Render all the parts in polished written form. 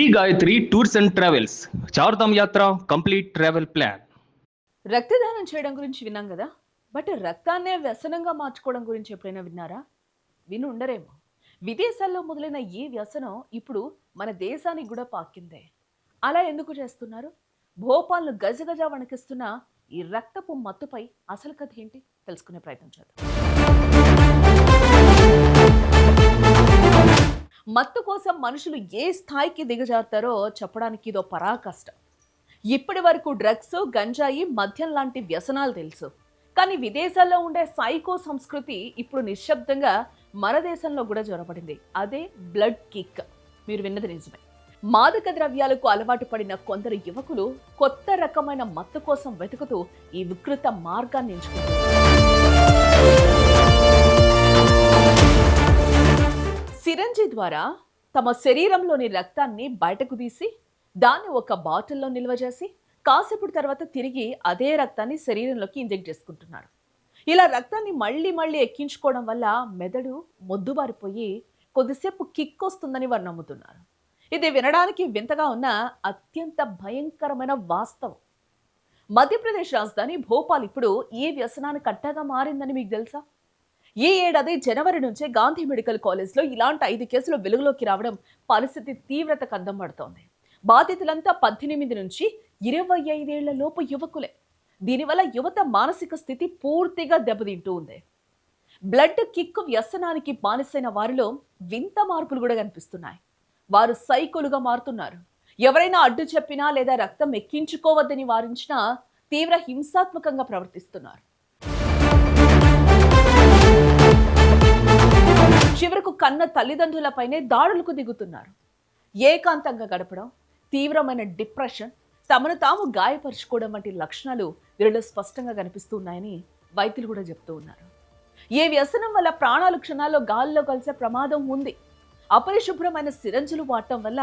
Shri Gayatri tours and travels Chardham yatra complete travel plan. రక్తదానం చేయడం గురించి విన్నాం కదా. బట్ రక్తాన్నే వ్యసనంగా మార్చుకోవడం గురించి ఎప్పుడైనా విన్నారా? విని ఉండరేమో. విదేశాల్లో మొదలైన ఈ వ్యసనం ఇప్పుడు మన దేశానికి కూడా పాకిందే. అలా ఎందుకు చేస్తున్నారు? భోపాల్ను గజగజ వణికిస్తున్న ఈ రక్తపు మత్తుపై అసలు కథ ఏంటి తెలుసుకునే ప్రయత్నం చేద్దాం. మత్తు కోసం మనుషులు ఏ స్థాయికి దిగజారుతారో చెప్పడానికి ఇదో పరాకష్టం. ఇప్పటి వరకు డ్రగ్స్, గంజాయి, మద్యం లాంటి వ్యసనాలు తెలుసు. కానీ విదేశాల్లో ఉండే సైకో సంస్కృతి ఇప్పుడు నిశ్శబ్దంగా మన దేశంలో కూడా జ్వరపడింది. అదే బ్లడ్ కిక్. మీరు విన్నది నిజమే. మాదక ద్రవ్యాలకు అలవాటు పడిన కొందరు యువకులు కొత్త రకమైన మత్తు కోసం వెతుకుతూ ఈ వికృత మార్గాన్ని ఎంచుకుంటారు. సిరంజి ద్వారా తమ శరీరంలోని రక్తాన్ని బయటకు తీసి దాన్ని ఒక బాటిల్లో నిల్వ చేసి కాసేపటి తర్వాత తిరిగి అదే రక్తాన్ని శరీరంలోకి ఇంజెక్ట్ చేసుకుంటున్నారు. ఇలా రక్తాన్ని మళ్ళీ మళ్ళీ ఎక్కించుకోవడం వల్ల మెదడు మొద్దుబారిపోయి కొద్దిసేపు కిక్ వస్తుందని వారు నమ్ముతున్నారు. ఇది వినడానికి వింతగా ఉన్న అత్యంత భయంకరమైన వాస్తవం. మధ్యప్రదేశ్ రాజధాని భోపాల్ ఇప్పుడు ఈ వ్యసనానికి అడ్డాగా మారిందని మీకు తెలుసా? ఈ ఏడాది జనవరి నుంచే గాంధీ మెడికల్ కాలేజ్లో ఇలాంటి 5 కేసులు వెలుగులోకి రావడం పరిస్థితి తీవ్రతకు అద్దం పడుతోంది. బాధితులంతా 18 నుంచి 25 ఏళ్ల లోపు యువకులే. దీనివల్ల యువత మానసిక స్థితి పూర్తిగా దెబ్బతింటూ ఉంది. బ్లడ్ కిక్ వ్యసనానికి బానిసైన వారిలో వింత మార్పులు కూడా కనిపిస్తున్నాయి. వారు సైకోలుగా మారుతున్నారు. ఎవరైనా అడ్డు చెప్పినా లేదా రక్తం ఎక్కించుకోవద్దని వారించినా తీవ్ర హింసాత్మకంగా ప్రవర్తిస్తున్నారు. చివరకు కన్న తల్లిదండ్రులపైనే దాడులకు దిగుతున్నారు. ఏకాంతంగా గడపడం, తీవ్రమైన డిప్రెషన్, తమను తాము గాయపరుచుకోవడం వంటి లక్షణాలు వీరిలో స్పష్టంగా కనిపిస్తున్నాయని వైద్యులు కూడా చెప్తూ ఉన్నారు. ఏ వ్యసనం వల్ల ప్రాణాలు క్షణాల్లో గాల్లో కలిసే ప్రమాదం ఉంది. అపరిశుభ్రమైన సిరంజులు వాడటం వల్ల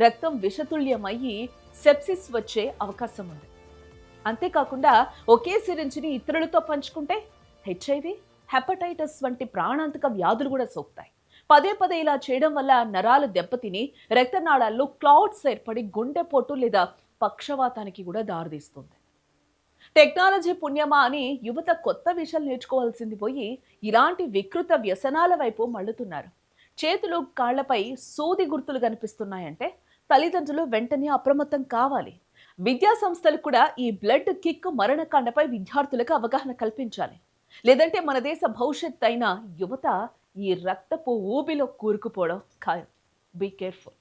రక్తం విషతుల్యమయ్యి సెప్సిస్ వచ్చే అవకాశం ఉంది. అంతేకాకుండా ఒకే సిరంజిని ఇతరులతో పంచుకుంటే HIV, హెపటైటిస్ వంటి ప్రాణాంతక వ్యాధులు కూడా సోకుతాయి. పదే పదే ఇలా చేయడం వల్ల నరాలు దెబ్బతిని రక్తనాళాల్లో క్లాట్స్ ఏర్పడి గుండెపోటు లేదా పక్షవాతానికి కూడా దారితీస్తుంది. టెక్నాలజీ పుణ్యమా అని యువత కొత్త విషయాలు నేర్చుకోవాల్సింది పోయి ఇలాంటి వికృత వ్యసనాల వైపు మళ్ళుతున్నారు. చేతులు, కాళ్లపై సూది గుర్తులు కనిపిస్తున్నాయంటే తల్లిదండ్రులు వెంటనే అప్రమత్తం కావాలి. విద్యా సంస్థలు కూడా ఈ బ్లడ్ కిక్ మరణకాండపై విద్యార్థులకు అవగాహన కల్పించాలి. లేదంటే మన దేశ భవిష్యత్ అయిన యువత ఈ రక్తపు ఊబిలో కూరుకుపోవడం ఖాయం. Be careful.